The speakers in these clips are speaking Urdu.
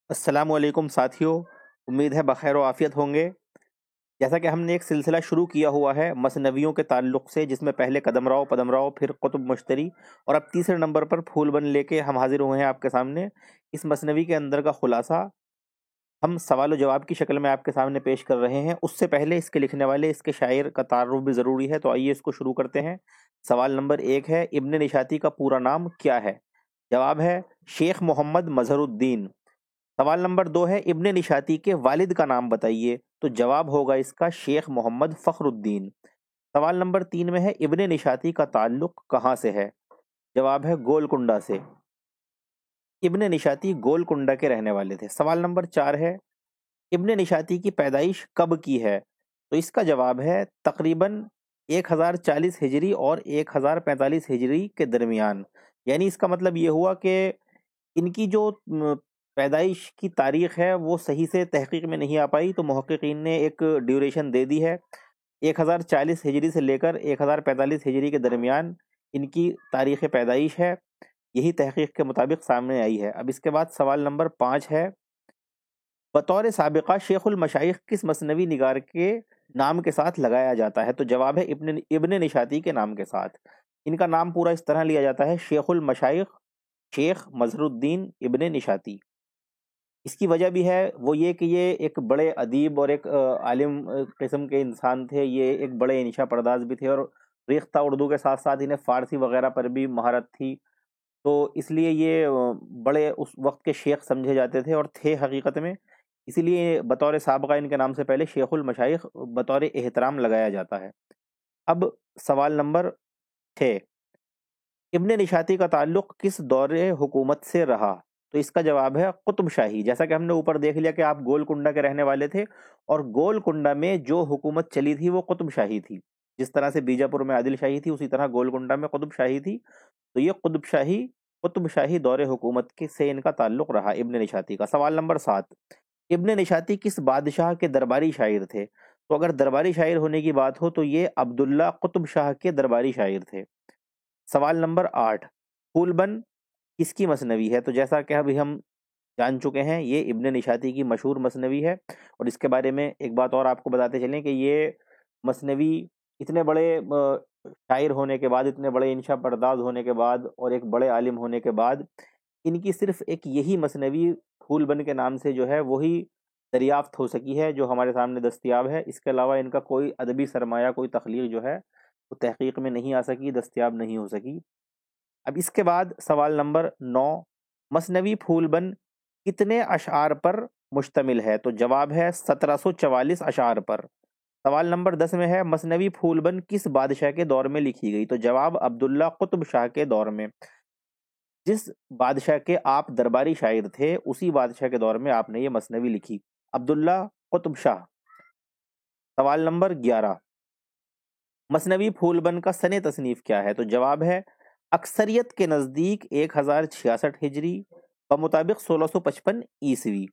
السلام علیکم ساتھیوں، امید ہے بخیر و عافیت ہوں گے۔ جیسا کہ ہم نے ایک سلسلہ شروع کیا ہوا ہے مثنویوں کے تعلق سے، جس میں پہلے قدم راؤ پدم راؤ، پھر قطب مشتری، اور اب تیسرے نمبر پر پھول بن لے کے ہم حاضر ہوئے ہیں آپ کے سامنے۔ اس مثنوی کے اندر کا خلاصہ ہم سوال و جواب کی شکل میں آپ کے سامنے پیش کر رہے ہیں۔ اس سے پہلے اس کے لکھنے والے، اس کے شاعر کا تعارف بھی ضروری ہے، تو آئیے اس کو شروع کرتے ہیں۔ سوال نمبر 1 ہے، ابن نشاطی کا پورا نام کیا ہے؟ جواب ہے شیخ محمد مظہر الدین۔ سوال نمبر 2 ہے، ابن نشاطی کے والد کا نام بتائیے، تو جواب ہوگا اس کا شیخ محمد فخر الدین۔ سوال نمبر 3 میں ہے، ابن نشاطی کا تعلق کہاں سے ہے؟ جواب ہے گولکنڈہ سے۔ ابن نشاطی گولکنڈہ کے رہنے والے تھے۔ سوال نمبر 4 ہے، ابن نشاطی کی پیدائش کب کی ہے؟ تو اس کا جواب ہے تقریباً 1040 ہجری اور 1045 ہجری کے درمیان۔ یعنی اس کا مطلب یہ ہوا کہ ان کی جو پیدائش کی تاریخ ہے وہ صحیح سے تحقیق میں نہیں آ پائی، تو محققین نے ایک ڈیوریشن دے دی ہے 1040 ہجری سے لے کر 1045 ہجری کے درمیان ان کی تاریخ پیدائش ہے۔ یہی تحقیق کے مطابق سامنے آئی ہے۔ اب اس کے بعد سوال نمبر 5 ہے، بطور سابقہ شیخ المشائخ کس مثنوی نگار کے نام کے ساتھ لگایا جاتا ہے؟ تو جواب ہے ابن نشاطی کے نام کے ساتھ۔ ان کا نام پورا اس طرح لیا جاتا ہے، شیخ المشائخ شیخ مظہر الدین ابن نشاطی۔ اس کی وجہ بھی ہے، وہ یہ کہ یہ ایک بڑے ادیب اور ایک عالم قسم کے انسان تھے۔ یہ ایک بڑے انشا پرداز بھی تھے، اور ریختہ اردو کے ساتھ ساتھ انہیں فارسی وغیرہ پر بھی مہارت تھی، تو اس لیے یہ بڑے اس وقت کے شیخ سمجھے جاتے تھے اور تھے حقیقت میں۔ اسی لیے بطور سابقہ ان کے نام سے پہلے شیخ المشائخ بطور احترام لگایا جاتا ہے۔ اب سوال نمبر 6، ابن نشاطی کا تعلق کس دور حکومت سے رہا؟ تو اس کا جواب ہے قطب شاہی۔ جیسا کہ ہم نے اوپر دیکھ لیا کہ آپ گولکنڈہ کے رہنے والے تھے، اور گولکنڈہ میں جو حکومت چلی تھی وہ قطب شاہی تھی۔ جس طرح سے بیجاپور میں عادل شاہی تھی، اسی طرح گولکنڈہ میں قطب شاہی تھی۔ تو یہ قطب شاہی دور حکومت سے ان کا تعلق رہا ابن نشاطی کا۔ سوال نمبر 7، ابن نشاطی کس بادشاہ کے درباری شاعر تھے؟ تو اگر درباری شاعر ہونے کی بات ہو تو یہ عبداللہ قطب شاہ کے درباری شاعر تھے۔ سوال نمبر 8، پھول بن کس کی مثنوی ہے؟ تو جیسا کہ ابھی ہم جان چکے ہیں، یہ ابن نشاطی کی مشہور مثنوی ہے، اور اس کے بارے میں ایک بات اور آپ کو بتاتے چلیں کہ یہ مثنوی اتنے بڑے شاعر ہونے کے بعد، اتنے بڑے انشا پرداز ہونے کے بعد، اور ایک بڑے عالم ہونے کے بعد، ان کی صرف ایک یہی مثنوی پھول بن کے نام سے جو ہے وہی دریافت ہو سکی ہے جو ہمارے سامنے دستیاب ہے۔ اس کے علاوہ ان کا کوئی ادبی سرمایہ، کوئی تخلیق جو ہے وہ تحقیق میں نہیں آ سکی، دستیاب نہیں ہو سکی۔ اب اس کے بعد سوال نمبر 9، مثنوی پھول بن کتنے اشعار پر مشتمل ہے؟ تو جواب ہے 1744 اشعار پر۔ سوال نمبر 10 میں ہے، مثنوی پھول بن کس بادشاہ کے دور میں لکھی گئی؟ تو جواب عبداللہ قطب شاہ کے دور میں۔ جس بادشاہ کے آپ درباری شاعر تھے، اسی بادشاہ کے دور میں آپ نے یہ مثنوی لکھی، عبداللہ قطب شاہ۔ سوال نمبر 11، مثنوی پھول بن کا سن تصنیف کیا ہے؟ تو جواب ہے اکثریت کے نزدیک 1066 ہجری بمطابق 1655 عیسوی،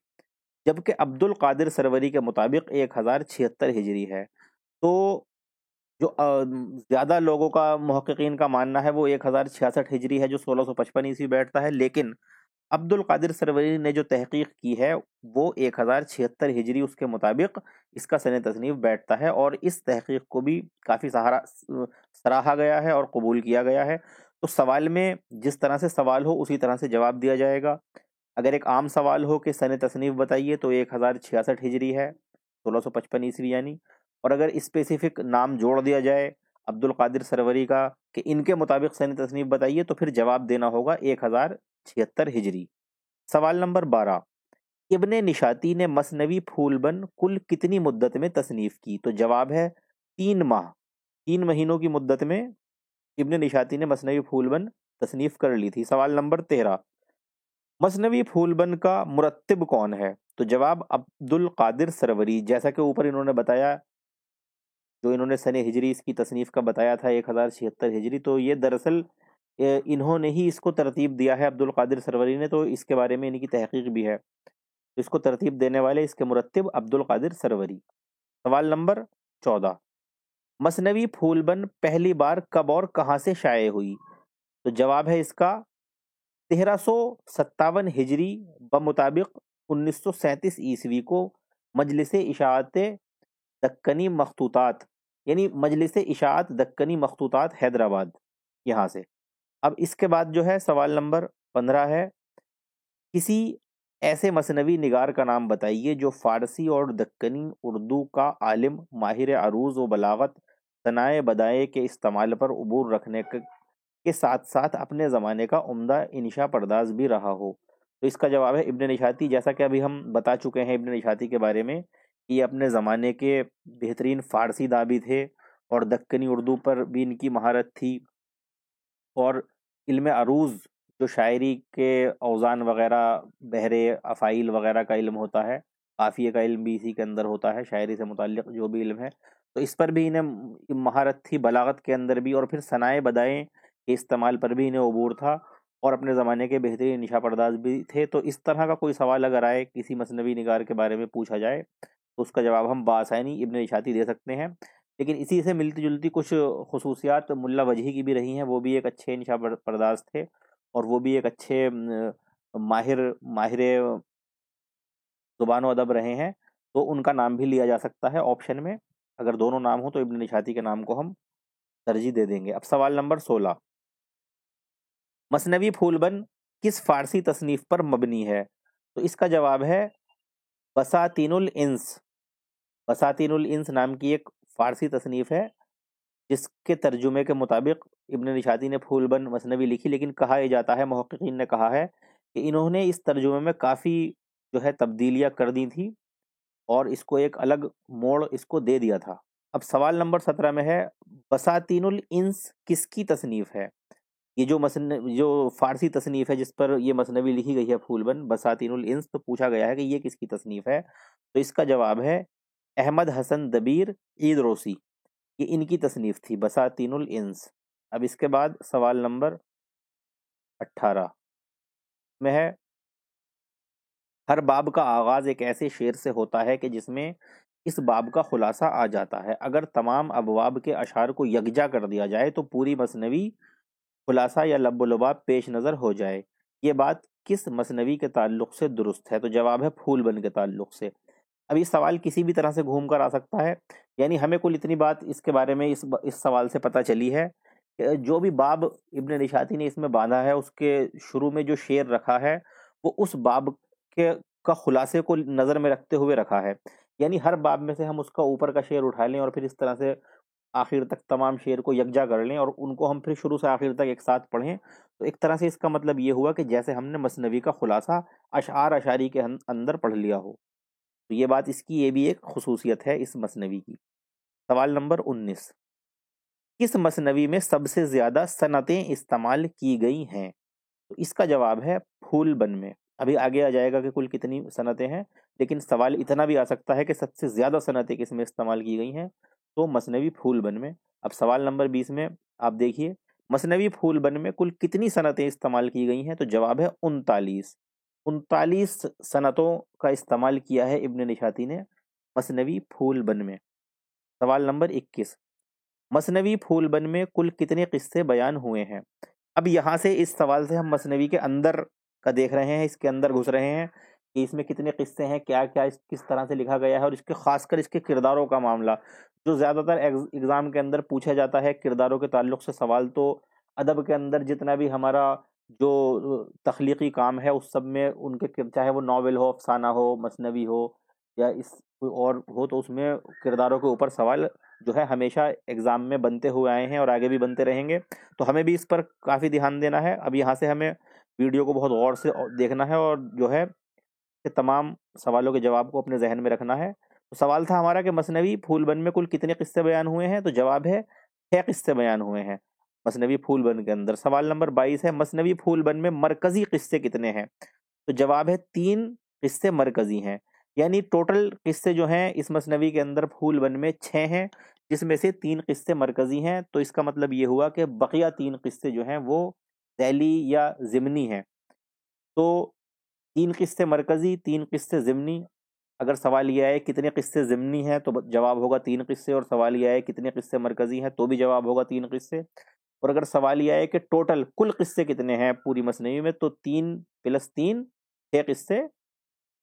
جبکہ عبد القادر سروری کے مطابق 1076 ہجری ہے۔ تو جو زیادہ لوگوں کا، محققین کا ماننا ہے وہ 1066 ہجری ہے، جو 1655 عیسوی بیٹھتا ہے، لیکن عبد القادر سروری نے جو تحقیق کی ہے وہ 1076 ہجری اس کے مطابق اس کا سن تصنیف بیٹھتا ہے، اور اس تحقیق کو بھی کافی سراہا گیا ہے اور قبول کیا گیا ہے۔ تو سوال میں جس طرح سے سوال ہو اسی طرح سے جواب دیا جائے گا۔ اگر ایک عام سوال ہو کہ سن تصنیف بتائیے تو 1066 ہجری ہے، 1655 عیسوی یعنی، اور اگر اسپیسیفک نام جوڑ دیا جائے عبد القادر سروری کا کہ ان کے مطابق سن تصنیف بتائیے، تو پھر جواب دینا ہوگا 1076 ہجری۔ سوال نمبر 12، ابن نشاطی نے مثنوی پھول بن کل کتنی مدت میں تصنیف کی؟ تو جواب ہے 3 ماہ۔ 3 مہینوں کی مدت میں ابن نشاطی نے مثنوی پھول بن تصنیف کر لی تھی۔ سوال نمبر 13، مثنوی پھول بن کا مرتب کون ہے؟ تو جواب عبد القادر سروری۔ جیسا کہ اوپر انہوں نے بتایا، جو انہوں نے سن ہجری اس کی تصنیف کا بتایا تھا 1076 ہجری، تو یہ دراصل انہوں نے ہی اس کو ترتیب دیا ہے، عبد القادر سروری نے، تو اس کے بارے میں ان کی تحقیق بھی ہے۔ اس کو ترتیب دینے والے، اس کے مرتب عبد القادر سروری۔ سوال نمبر 14، مثنوی پھول بن پہلی بار کب اور کہاں سے شائع ہوئی؟ تو جواب ہے اس کا 1357 ہجری بمطابق 1937 کو مجلس اشاعت دکنی مخطوطات، یعنی مجلس اشاعت دکنی مخطوطات حیدرآباد، یہاں سے۔ اب اس کے بعد جو ہے سوال نمبر 15 ہے، کسی ایسے مثنوی نگار کا نام بتائیے جو فارسی اور دکنی اردو کا عالم، ماہر عروض و بلاغت، ثنائے بدائے کے استعمال پر عبور رکھنے کے ساتھ ساتھ اپنے زمانے کا عمدہ انشا پرداز بھی رہا ہو۔ تو اس کا جواب ہے ابن نشاطی، جیسا کہ ابھی ہم بتا چکے ہیں ابن نشاطی کے بارے میں کہ یہ اپنے زمانے کے بہترین فارسی داں بھی تھے، اور دکنی اردو پر بھی ان کی مہارت تھی، اور علم عروض جو شاعری کے اوزان وغیرہ، بحرے افعیل وغیرہ کا علم ہوتا ہے، قافیے کا علم بھی اسی کے اندر ہوتا ہے، شاعری سے متعلق جو بھی علم ہے، تو اس پر بھی انہیں مہارت تھی، بلاغت کے اندر بھی، اور پھر ثنائے بدائیں کے استعمال پر بھی انہیں عبور تھا، اور اپنے زمانے کے بہترین نشا پرداز بھی تھے۔ تو اس طرح کا کوئی سوال اگر آئے کسی مثنوی نگار کے بارے میں پوچھا جائے تو اس کا جواب ہم بآسانی ابن نشاطی دے سکتے ہیں۔ لیکن اسی سے ملتی جلتی کچھ خصوصیات ملا وجہی کی بھی رہی ہیں، وہ بھی ایک اچھے نشا پرداز تھے، اور وہ بھی ایک اچھے ماہر زبان و ادب رہے ہیں، تو ان کا نام بھی لیا جا سکتا ہے آپشن میں۔ اگر دونوں نام ہوں تو ابن نشاطی کے نام کو ہم ترجیح دے دیں گے۔ اب سوال نمبر 16، مثنوی پھول بند کس فارسی تصنیف پر مبنی ہے؟ تو اس کا جواب ہے بساطین الانس۔ بساطین الانس نام کی ایک فارسی تصنیف ہے، جس کے ترجمے کے مطابق ابن نشاطی نے پھول بند مثنوی لکھی، لیکن کہا یہ جاتا ہے، محققین نے کہا ہے کہ انہوں نے اس ترجمے میں کافی جو ہے تبدیلیاں کر دی تھیں، اور اس کو ایک الگ موڑ اس کو دے دیا تھا۔ اب سوال نمبر 17 میں ہے، بساطین الانس کس کی تصنیف ہے؟ یہ جو فارسی تصنیف ہے جس پر یہ مثنوی لکھی گئی ہے پھول بند، بساطین الانس، تو پوچھا گیا ہے کہ یہ کس کی تصنیف ہے؟ تو اس کا جواب ہے احمد حسن دبیر عید روسی، یہ ان کی تصنیف تھی بساطین الانس۔ اب اس کے بعد سوال نمبر 18 میں ہے، ہر باب کا آغاز ایک ایسے شعر سے ہوتا ہے کہ جس میں اس باب کا خلاصہ آ جاتا ہے، اگر تمام ابواب کے اشعار کو یکجا کر دیا جائے تو پوری مثنوی خلاصہ یا لب و لباب پیش نظر ہو جائے، یہ بات کس مثنوی کے تعلق سے درست ہے؟ تو جواب ہے پھول بند کے تعلق سے۔ اب یہ سوال کسی بھی طرح سے گھوم کر آ سکتا ہے، یعنی ہمیں کل اتنی بات اس کے بارے میں اس سوال سے پتہ چلی ہے کہ جو بھی باب ابن نشاطی نے اس میں باندھا ہے، اس کے شروع میں جو شعر رکھا ہے وہ اس باب کا خلاصے کو نظر میں رکھتے ہوئے رکھا ہے، یعنی ہر باب میں سے ہم اس کا اوپر کا شعر اٹھا لیں اور پھر اس طرح سے آخر تک تمام شعر کو یکجا کر لیں اور ان کو ہم پھر شروع سے آخر تک ایک ساتھ پڑھیں، تو ایک طرح سے اس کا مطلب یہ ہوا کہ جیسے ہم نے مثنوی کا خلاصہ اشعار اشاری کے اندر پڑھ لیا ہو۔ تو یہ بات اس کی یہ بھی ایک خصوصیت ہے اس مثنوی کی۔ سوال نمبر 19، کس مثنوی میں سب سے زیادہ صنعتیں استعمال کی گئی ہیں؟ تو اس کا جواب ہے پھول بند میں۔ ابھی آگے آ جائے گا کہ کل کتنی صنعتیں ہیں، لیکن سوال اتنا بھی آ سکتا ہے کہ سب سے زیادہ صنعتیں کس میں استعمال کی گئی ہیں؟ تو مثنوی پھول بند میں۔ اب سوال نمبر 20 میں آپ دیکھیے، مثنوی پھول بند میں کل کتنی صنعتیں استعمال کی گئی ہیں؟ تو جواب ہے 39۔ 39 صنعتوں کا استعمال کیا ہے ابن نشاطی نے مثنوی پھول بند میں۔ سوال نمبر 21، مثنوی پھول بند میں کل کتنے قصے بیان ہوئے ہیں؟ اب یہاں سے اس سوال سے ہم مثنوی کے اندر کا دیکھ رہے ہیں، اس کے اندر گھس رہے ہیں کہ اس میں کتنے قصے ہیں، کیا کیا کس طرح سے لکھا گیا ہے، اور اس کے خاص کر اس کے کرداروں کا معاملہ جو زیادہ تر ایگزام کے اندر پوچھا جاتا ہے۔ کرداروں کے تعلق سے سوال تو ادب کے اندر جتنا بھی ہمارا جو تخلیقی کام ہے اس سب میں ان کے چاہے وہ ناول ہو، افسانہ ہو، مثنوی ہو، یا اس کوئی اور ہو، تو اس میں کرداروں کے اوپر سوال جو ہے ہمیشہ ایگزام میں بنتے ہوئے آئے ہیں اور آگے بھی بنتے رہیں گے، تو ہمیں بھی اس پر کافی دھیان دینا ہے۔ اب یہاں سے ہمیں ویڈیو کو بہت غور سے دیکھنا ہے اور جو ہے کہ تمام سوالوں کے جواب کو اپنے ذہن میں رکھنا ہے۔ تو سوال تھا ہمارا کہ مثنوی پھول بند میں کل کتنے قصے بیان ہوئے ہیں؟ تو جواب ہے 6 قصے بیان ہوئے ہیں مثنوی پھول بند کے اندر۔ سوال نمبر 22 ہے، مثنوی پھول بند میں مرکزی قصے کتنے ہیں؟ تو جواب ہے 3 قصے مرکزی ہیں، یعنی ٹوٹل قصے جو ہیں اس مثنوی کے اندر پھول بند میں 6 ہیں، جس میں سے 3 قصے مرکزی ہیں۔ تو اس کا مطلب یہ ہوا کہ بقیہ 3 قصے جو ہیں وہ ذیلی یا ضمنی ہیں۔ تو 3 قصے مرکزی، 3 قصے ضمنی۔ اگر سوال یہ آئے کتنے قصے ضمنی ہیں تو جواب ہوگا 3 قصے، اور سوال یہ آئے کتنے قصے مرکزی ہیں تو بھی جواب ہوگا 3 قصے، اور اگر سوال یہ آئے کہ ٹوٹل کل قصے کتنے ہیں پوری مثنوی میں تو 3 + 3 6 قصے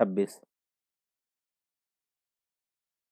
26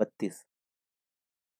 32,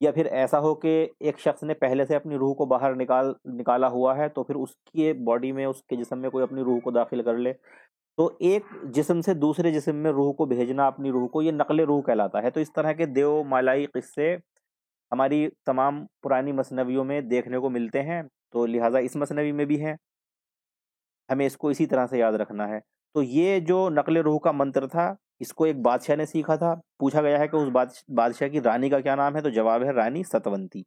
یا پھر ایسا ہو کہ ایک شخص نے پہلے سے اپنی روح کو باہر نکالا ہوا ہے، تو پھر اس کی باڈی میں، اس کے جسم میں کوئی اپنی روح کو داخل کر لے، تو ایک جسم سے دوسرے جسم میں روح کو بھیجنا اپنی روح کو، یہ نقل روح کہلاتا ہے۔ تو اس طرح کے دیو مالائی قصے ہماری تمام پرانی مثنویوں میں دیکھنے کو ملتے ہیں، تو لہٰذا اس مثنوی میں بھی ہیں، ہمیں اس کو اسی طرح سے یاد رکھنا ہے۔ تو یہ جو نقل روح کا منتر تھا، اس کو ایک بادشاہ نے سیکھا تھا۔ پوچھا گیا ہے کہ اس بادشاہ کی رانی کا کیا نام ہے، تو جواب ہے رانی ستونتی۔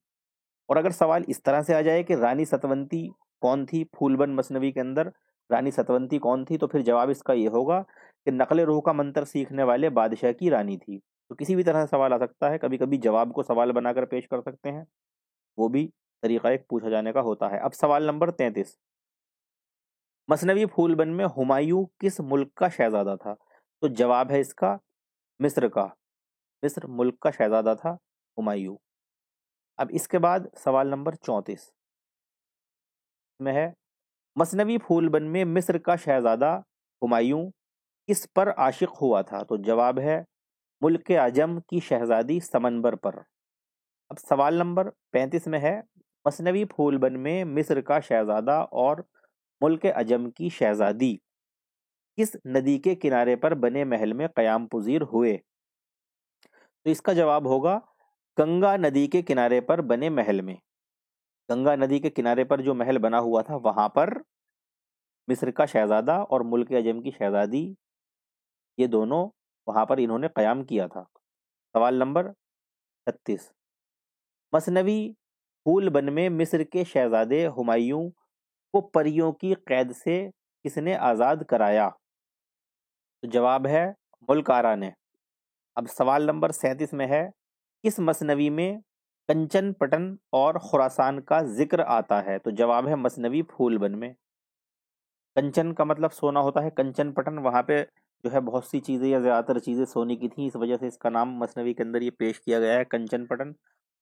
اور اگر سوال اس طرح سے آ جائے کہ رانی ستونتی کون تھی، پھول بند مثنوی کے اندر رانی ستونتی کون تھی، تو پھر جواب اس کا یہ ہوگا کہ نقل روح کا منتر سیکھنے والے بادشاہ کی رانی تھی۔ تو کسی بھی طرح سے سوال آ سکتا ہے، کبھی کبھی جواب کو سوال بنا کر پیش کر سکتے ہیں، وہ بھی طریقہ ایک پوچھا جانے کا ہوتا ہے۔ اب سوال نمبر 33، مثنوی پھول بند میں ہمایوں کس ملک کا شہزادہ تھا؟ تو جواب ہے اس کا مصر کا، مصر ملک کا شہزادہ تھا ہمایوں۔ اب اس کے بعد سوال نمبر 34 میں ہے، مثنوی پھول بند میں مصر کا شہزادہ ہمایوں کس پر عاشق ہوا تھا؟ تو جواب ہے ملک عجم کی شہزادی سمنبر پر۔ اب سوال نمبر 35 میں ہے، مثنوی پھول بند میں مصر کا شہزادہ اور ملک عجم کی شہزادی کس ندی کے کنارے پر بنے محل میں قیام پذیر ہوئے؟ تو اس کا جواب ہوگا گنگا ندی کے کنارے پر بنے محل میں۔ گنگا ندی کے کنارے پر جو محل بنا ہوا تھا، وہاں پر مصر کا شہزادہ اور ملک عجم کی شہزادی، یہ دونوں وہاں پر انہوں نے قیام کیا تھا۔ سوال نمبر 36، مثنوی پھول بند میں مصر کے شہزادے ہمایوں کو پریوں کی قید سے کس نے آزاد کرایا؟ تو جواب ہے ملک آرا نے۔ اب سوال نمبر 37 میں ہے، کس مثنوی میں کنچن پٹن اور خراسان کا ذکر آتا ہے؟ تو جواب ہے مثنوی پھول بند میں۔ کنچن کا مطلب سونا ہوتا ہے، کنچن پٹن وہاں پہ جو ہے بہت سی چیزیں یا زیادہ تر چیزیں سونے کی تھیں، اس وجہ سے اس کا نام مثنوی کے اندر یہ پیش کیا گیا ہے کنچن پٹن۔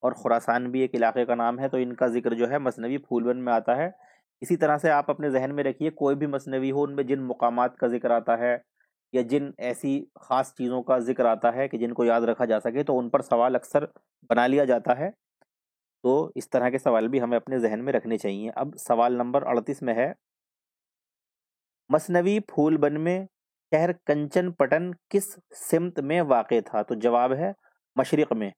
اور خراسان بھی ایک علاقے کا نام ہے، تو ان کا ذکر جو ہے مثنوی پھول بند میں آتا ہے۔ اسی طرح سے آپ اپنے ذہن میں رکھیے، کوئی بھی مثنوی ہو، ان میں جن مقامات کا ذکر آتا ہے یا جن ایسی خاص چیزوں کا ذکر آتا ہے کہ جن کو یاد رکھا جا سکے، تو ان پر سوال اکثر بنا لیا جاتا ہے۔ تو اس طرح کے سوال بھی ہمیں اپنے ذہن میں رکھنے چاہیے۔ اب سوال نمبر 38 میں ہے، مثنوی پھول بند میں شہر کنچن پٹن کس سمت میں واقع تھا؟ تو جواب ہے مشرق میں۔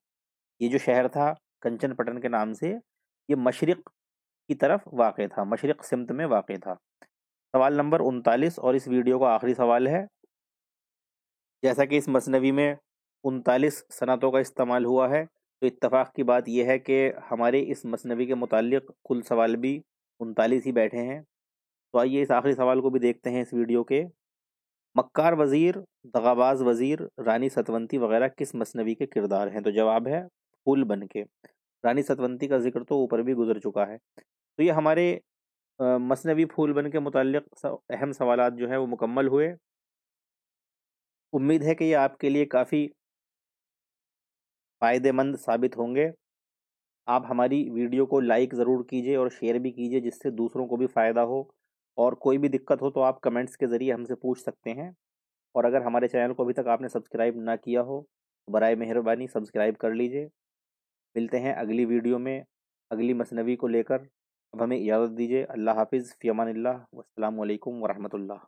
یہ جو شہر تھا کنچن پٹن کے نام سے، یہ مشرق کی طرف واقع تھا، مشرق سمت میں واقع تھا۔ سوال نمبر 39 اور اس ویڈیو کا آخری سوال ہے، جیسا کہ اس مثنوی میں 39 صنعتوں کا استعمال ہوا ہے، تو اتفاق کی بات یہ ہے کہ ہمارے اس مثنوی کے متعلق کل سوال بھی 39 ہی بیٹھے ہیں۔ تو آئیے اس آخری سوال کو بھی دیکھتے ہیں اس ویڈیو کے۔ مکار وزیر، دغاباز وزیر، رانی ستونتی وغیرہ کس مثنوی کے کردار ہیں؟ تو جواب ہے پھول بند کے۔ رانی ستونتی کا ذکر تو اوپر بھی گزر چکا ہے۔ تو یہ ہمارے مثنوی پھول بند کے متعلق اہم سوالات جو ہیں وہ مکمل ہوئے۔ امید ہے کہ یہ آپ کے لیے کافی فائدہ مند ثابت ہوں گے۔ آپ ہماری ویڈیو کو لائک ضرور کیجئے اور شیئر بھی کیجئے، جس سے دوسروں کو بھی فائدہ ہو، اور کوئی بھی دقت ہو تو آپ کمنٹس کے ذریعے ہم سے پوچھ سکتے ہیں۔ اور اگر ہمارے چینل کو ابھی تک آپ نے سبسکرائب نہ کیا ہو، برائے مہربانی سبسکرائب کر لیجئے۔ ملتے ہیں اگلی ویڈیو میں اگلی مثنوی کو لے کر۔ اب ہمیں اجازت دیجیے، اللہ حافظ، فی امان اللہ، والسلام علیکم ورحمۃ اللہ۔